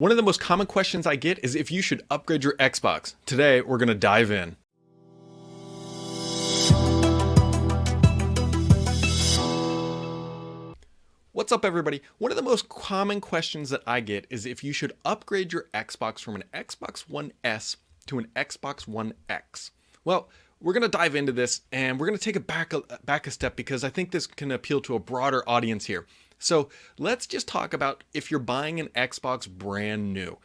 One of the most common questions I get is if you should upgrade your Xbox. Today, we're going to dive in. What's up, everybody? One of the most common questions that I get is if you should upgrade your Xbox from an Xbox One S to an Xbox One X. Well, we're going to dive into this and we're going to take it back a step because I think this can appeal to a broader audience here. So let's just talk about if you're buying an Xbox brand new.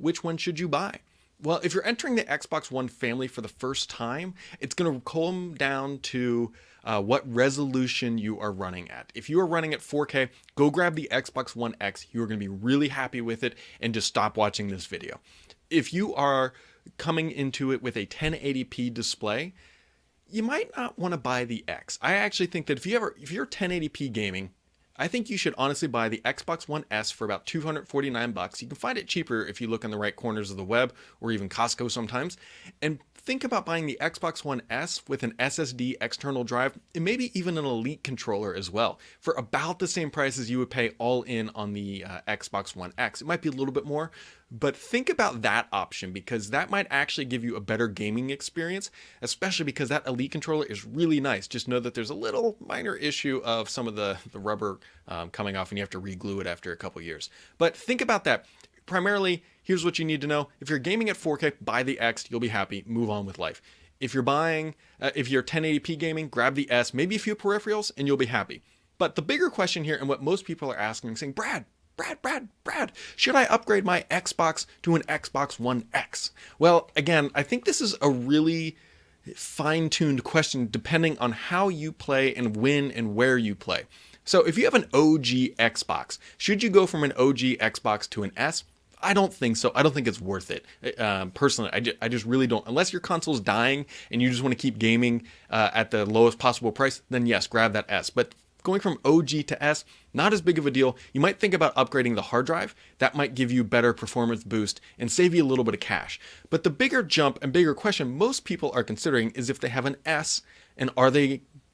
Which one should you buy? Well, if you're entering the Xbox One family for the first time, it's going to come down to what resolution you are running at. If you are running at 4K, go grab the Xbox One X. You're going to be really happy with it and just stop watching this video. If you are coming into it with a 1080p display, you might not want to buy the X. I actually think that if you're 1080p gaming, I think you should honestly buy the Xbox One S for about $249. You can find it cheaper if you look in the right corners of the web or even Costco sometimes. And think about buying the Xbox One S with an SSD external drive and maybe even an Elite controller as well for about the same price as you would pay all in on the Xbox One X. It might be a little bit more, but think about that option because that might actually give you a better gaming experience, especially because that Elite controller is really nice. Just know that there's a little minor issue of some of the rubber coming off and you have to re-glue it after a couple years. But think about that. Primarily, here's what you need to know. If you're gaming at 4K, buy the X, you'll be happy, move on with life. If you're 1080p gaming, grab the S, maybe a few peripherals, and you'll be happy. But the bigger question here, and what most people are asking, saying, Brad, should I upgrade my Xbox to an Xbox One X? Well, again, I think this is a really fine-tuned question depending on how you play and when and where you play. So if you have an OG Xbox, should you go from an OG Xbox to an S? I don't think so. I don't think it's worth it. Personally, I just really don't. Unless your console's dying and you just want to keep gaming at the lowest possible price, then yes, grab that S. But going from OG to S, not as big of a deal. You might think about upgrading the hard drive. That might give you better performance boost and save you a little bit of cash. But the bigger jump and bigger question most people are considering is if they have an S and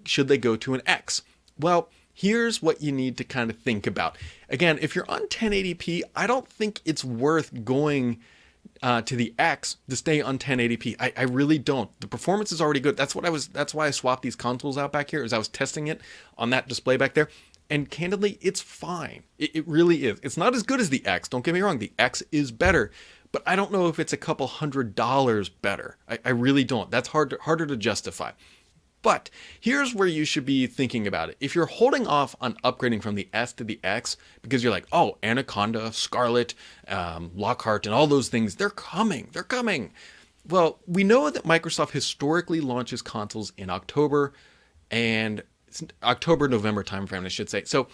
should they go to an X? Well, here's what you need to kind of think about. Again, if you're on 1080p, I don't think it's worth going to the X to stay on 1080p. I really don't. The performance is already good. That's why I swapped these consoles out back here, as I was testing it on that display back there. And candidly, it's fine. It really is. It's not as good as the X. Don't get me wrong. The X is better, but I don't know if it's a couple $100 better. I really don't. That's harder to justify. But here's where you should be thinking about it. If you're holding off on upgrading from the S to the X because you're like, oh, Anaconda, Scarlet, Lockhart, and all those things, they're coming. Well, we know that Microsoft historically launches consoles in October and October-November timeframe, I should say. So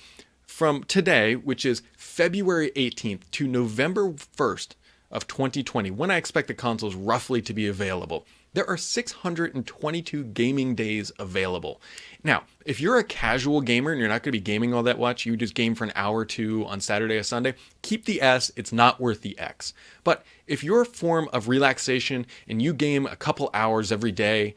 from today, which is February 18th to November 1st of 2020, when I expect the consoles roughly to be available, there are 622 gaming days available. Now, if you're a casual gamer and you're not going to be gaming all that much, you just game for an hour or two on Saturday or Sunday, keep the S. It's not worth the X. But if you're a form of relaxation and you game a couple hours every day,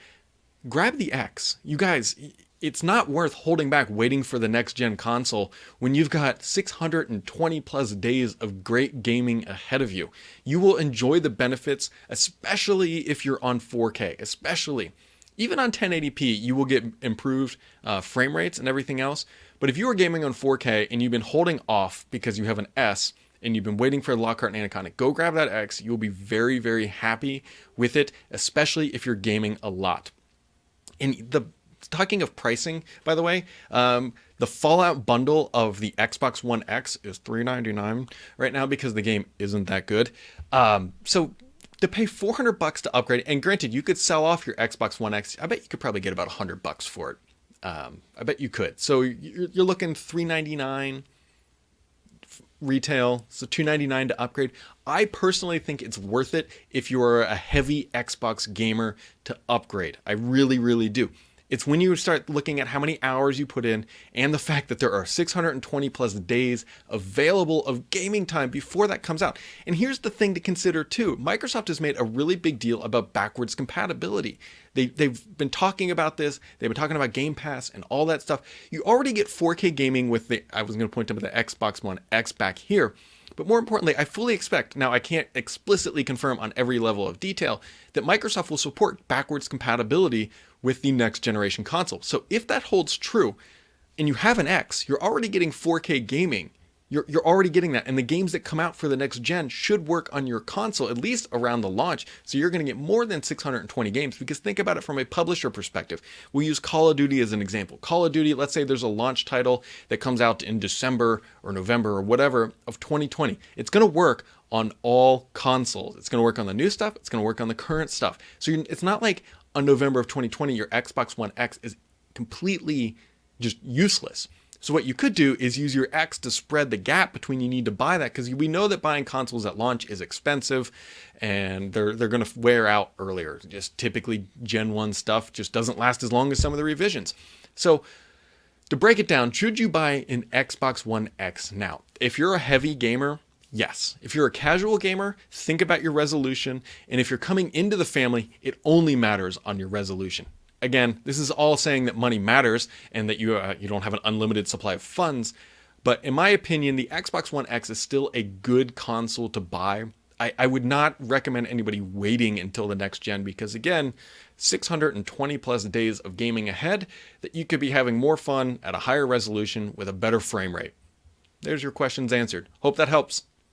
grab the X. You guys, it's not worth holding back waiting for the next gen console when you've got 620 plus days of great gaming ahead of you. You will enjoy the benefits, especially if you're on 4K, especially. Even on 1080p, you will get improved frame rates and everything else. But if you are gaming on 4K and you've been holding off because you have an S and you've been waiting for Lockhart and Anaconda, go grab that X. You'll be very, very happy with it, especially if you're gaming a lot. And talking of pricing, by the way, the Fallout bundle of the Xbox One X is $399 right now because the game isn't that good. So to pay $400 to upgrade, and granted, you could sell off your Xbox One X. I bet you could probably get about $100 for it. I bet you could. So you're looking $399 retail, so $299 to upgrade. I personally think it's worth it if you're a heavy Xbox gamer to upgrade. I really, really do. It's when you start looking at how many hours you put in and the fact that there are 620 plus days available of gaming time before that comes out. And here's the thing to consider too. Microsoft has made a really big deal about backwards compatibility. They've been talking about this. They've been talking about Game Pass and all that stuff. You already get 4K gaming with I was going to point to the Xbox One X back here. But more importantly, I fully expect, now I can't explicitly confirm on every level of detail, that Microsoft will support backwards compatibility with the next generation console. So if that holds true, and you have an X, you're already getting 4K gaming. You're already getting that. And the games that come out for the next gen should work on your console, at least around the launch. So you're going to get more than 620 games, because think about it from a publisher perspective. We'll use Call of Duty as an example. Call of Duty, let's say there's a launch title that comes out in December or November or whatever of 2020. It's going to work on all consoles. It's going to work on the new stuff. It's going to work on the current stuff. So it's not like on November of 2020, your Xbox One X is completely just useless. So what you could do is use your X to spread the gap between you need to buy that, because we know that buying consoles at launch is expensive and they're going to wear out earlier. Just typically Gen 1 stuff just doesn't last as long as some of the revisions. So to break it down, should you buy an Xbox One X now? If you're a heavy gamer, yes. If you're a casual gamer, think about your resolution. And if you're coming into the family, it only matters on your resolution. Again, this is all saying that money matters and that you don't have an unlimited supply of funds. But in my opinion, the Xbox One X is still a good console to buy. I would not recommend anybody waiting until the next gen, because again, 620 plus days of gaming ahead that you could be having more fun at a higher resolution with a better frame rate. There's your questions answered. Hope that helps.